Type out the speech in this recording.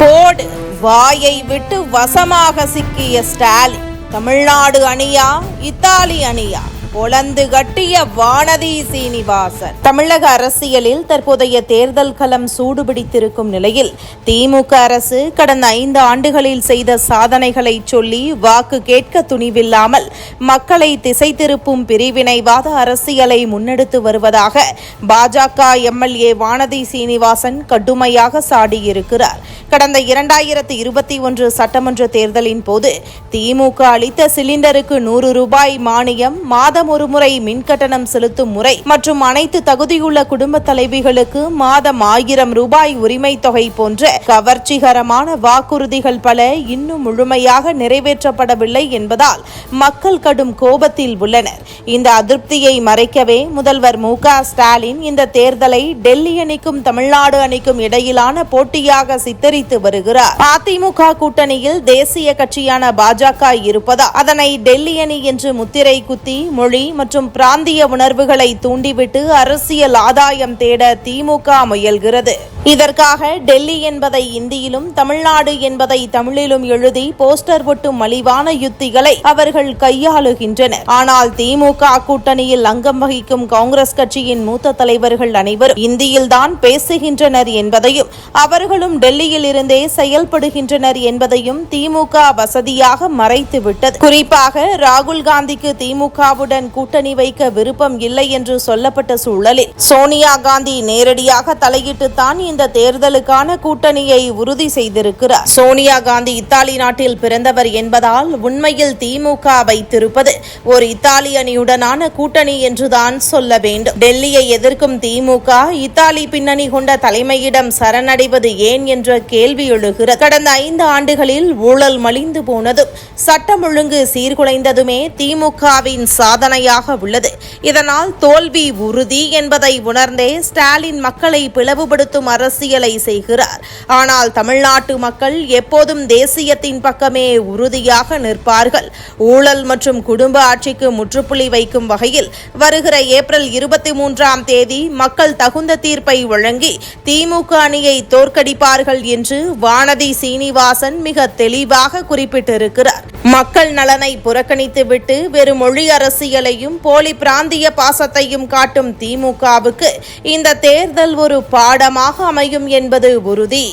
கோடு வாயை விட்டு வசமாக சிக்கிய ஸ்டாலின். தமிழ்நாடு அணியா இத்தாலி அணியா? பொலந்து கட்டிய வானதி சீனிவாசன். தமிழக அரசியலில் தற்போதைய தேர்தல் களம் சூடுபிடித்திருக்கும் நிலையில் திமுக அரசு கடந்த 5 ஆண்டுகளில் செய்த சாதனைகளை சொல்லி வாக்கு கேட்க துணிவில்லாமல் மக்களை திசை திருப்பும் பிரிவினைவாத அரசியலை முன்னெடுத்து வருவதாக பாஜக எம்எல்ஏ வானதி சீனிவாசன் கடுமையாக சாடியிருக்கிறார். கடந்த 2021 சட்டமன்ற தேர்தலின் போது திமுக அளித்த சிலிண்டருக்கு 100 ரூபாய் மானியம், மாதம் ஒரு முறை மின்கட்டணம் செலுத்தும் முறை மற்றும் அனைத்து தகுதியுள்ள குடும்ப தலைவிகளுக்கு மாதம் 1000 ரூபாய் உரிமை தொகை போன்ற கவர்ச்சிகரமான வாக்குறுதிகள் பல இன்னும் முழுமையாக நிறைவேற்றப்படவில்லை என்பதால் மக்கள் கடும் கோபத்தில் உள்ளனர். இந்த அதிருப்தியை மறைக்கவே முதல்வர் மு.க. ஸ்டாலின் இந்த தேர்தலை டெல்லி அணிக்கும் தமிழ்நாடு அணிக்கும் இடையிலான போட்டியாக சித்தரித்து வருகிறார். அதிமுக கூட்டணியில் தேசிய கட்சியான பாஜக இருப்பதால் அதனை டெல்லி அணி என்று முத்திரை குத்தி மொழி மற்றும் பிராந்திய உணர்வுகளை தூண்டிவிட்டு அரசியல் ஆதாயம் தேட திமுக முயல்கிறது. இதற்காக டெல்லி என்பதை இந்தியிலும் தமிழ்நாடு என்பதை தமிழிலும் எழுதி போஸ்டர் ஒட்டும் மலிவான யுத்திகளை அவர்கள் கையாளுகின்றனர். ஆனால் திமுக கூட்டணியில் அங்கம் வகிக்கும் காங்கிரஸ் கட்சியின் மூத்த தலைவர்கள் அனைவரும் இந்தியில்தான் பேசுகின்றனர் என்பதையும் அவர்களும் டெல்லியில் இருந்தே செயல்படுகின்றனர் என்பதையும் திமுக வசதியாக மறைத்துவிட்டது. குறிப்பாக ராகுல் காந்திக்கு திமுகவுடன் கூட்டணி வைக்க விருப்பம் இல்லை என்று சொல்லப்பட்ட சூழலில் சோனியா காந்தி நேரடியாக தலையிட்டுத்தான் இந்த தேர்தலுக்கான கூட்டணியை உறுதி செய்திருக்கிறார். சோனியா காந்தி இத்தாலி நாட்டில் பிறந்தவர் என்பதால் உண்மையில் திமுக வைத்திருப்பது ஒரு இத்தாலி அணியுடனான கூட்டணி என்றுதான் சொல்ல வேண்டும். டெல்லியை எதிர்க்கும் திமுக இத்தாலி பின்னணி கொண்ட தலைமையிடம் சரணடைவது ஏன் என்ற கேள்வி எழுகிறது. கடந்த 5 ஆண்டுகளில் ஊழல் மலிந்து போனதும் சட்டம் ஒழுங்கு சீர்குலைந்ததுமே திமுகவின் சாதனையாக உள்ளது. இதனால் தோல்வி உறுதி என்பதை உணர்ந்தே ஸ்டாலின் மக்களை பிளவுபடுத்தும் அரசியலை செய்கிறார். ஆனால் தமிழ்நாட்டு மக்கள் எப்போதும் தேசியத்தின் பக்கமே உறுதியாக நிற்பார்கள். ஊழல் மற்றும் குடும்ப ஆட்சிக்கு முற்றுப்புள்ளி வைக்கும் வகையில் வருகிற ஏப்ரல் 23ஆம் தேதி மக்கள் தகுந்த தீர்ப்பை வழங்கி திமுக அணியை தோற்கடிப்பார்கள் என்று வானதி சீனிவாசன் மிக தெளிவாக குறிப்பிட்டிருக்கிறார். மக்கள் நலனை புறக்கணித்துவிட்டு வெறும் மொழி அரசியலையும் போலி பிராந்திய பாசத்தையும் காட்டும் திமுகவுக்கு இந்த தேர்தல் ஒரு பாடமாக அமையும் என்பது உறுதி.